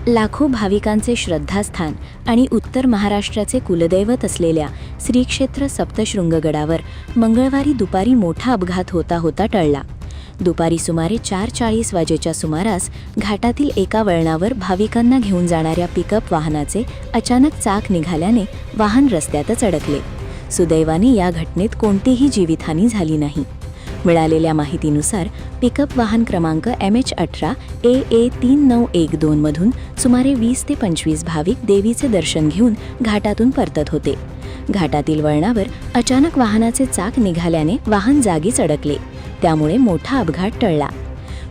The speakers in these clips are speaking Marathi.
लाखो भाविकांचे श्रद्धास्थान आणि उत्तर महाराष्ट्राचे कुलदैवत असलेल्या श्री क्षेत्र सप्तशृंगगडावर मंगळवारी दुपारी मोठा अपघात होता होता टळला. दुपारी सुमारे 4:40 वाजेच्या सुमारास घाटातील एका वळणावर भाविकांना घेऊन जाणाऱ्या पिकअप वाहनाचे अचानक चाक निघाल्याने वाहन रस्त्यातच अडकले. सुदैवाने या घटनेत कोणतीही जीवितहानी झाली नाही. मिळालेल्या माहितीनुसार पिकअप वाहन क्रमांक MH18 AA 3912 मधून सुमारे 20 ते 25 भाविक देवीचे दर्शन घेऊन घाटातून परतत होते. घाटातील वळणावर अचानक वाहनाचे चाक निघाल्याने वाहन जागीच अडकले. त्यामुळे मोठा अपघात टळला.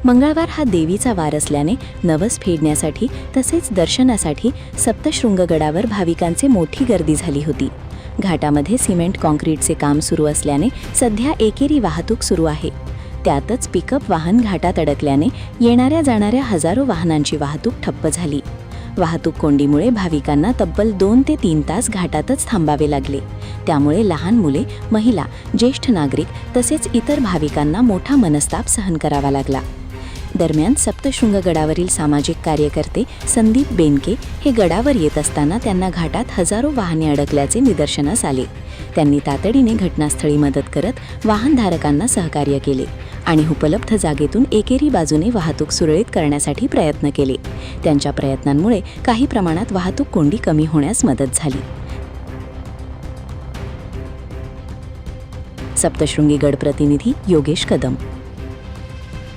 मंगळवार हा देवीचा वार असल्याने नवस फेडण्यासाठी तसेच दर्शनासाठी सप्तशृंगगडावर भाविकांची मोठी गर्दी झाली होती. घाटामध्ये सिमेंट कॉन्क्रीटचे काम सुरू असल्याने सध्या एकेरी वाहतूक सुरू आहे. त्यातच पिकअप वाहन घाटात अडकल्याने येणाऱ्या जाणाऱ्या हजारो वाहनांची वाहतूक ठप्प झाली. वाहतूक कोंडीमुळे भाविकांना तब्बल 2 ते 3 तास घाटातच थांबावे लागले. त्यामुळे लहान मुले, महिला, ज्येष्ठ नागरिक तसेच इतर भाविकांना मोठा मनस्ताप सहन करावा लागला. दरम्यान सप्तशृंगगडावरील सामाजिक कार्यकर्ते संदीप बेनके हे गडावर येत असताना त्यांना घाटात हजारो वाहने अडकल्याचे निदर्शनास आले. त्यांनी तातडीने घटनास्थळी मदत करत वाहनधारकांना सहकार्य केले आणि उपलब्ध जागेतून एकेरी बाजूने वाहतूक सुरळीत करण्यासाठी प्रयत्न केले. त्यांच्या प्रयत्नांमुळे काही प्रमाणात वाहतूक कोंडी कमी होण्यास मदत झाली. सप्तशृंगी गड प्रतिनिधी योगेश कदम.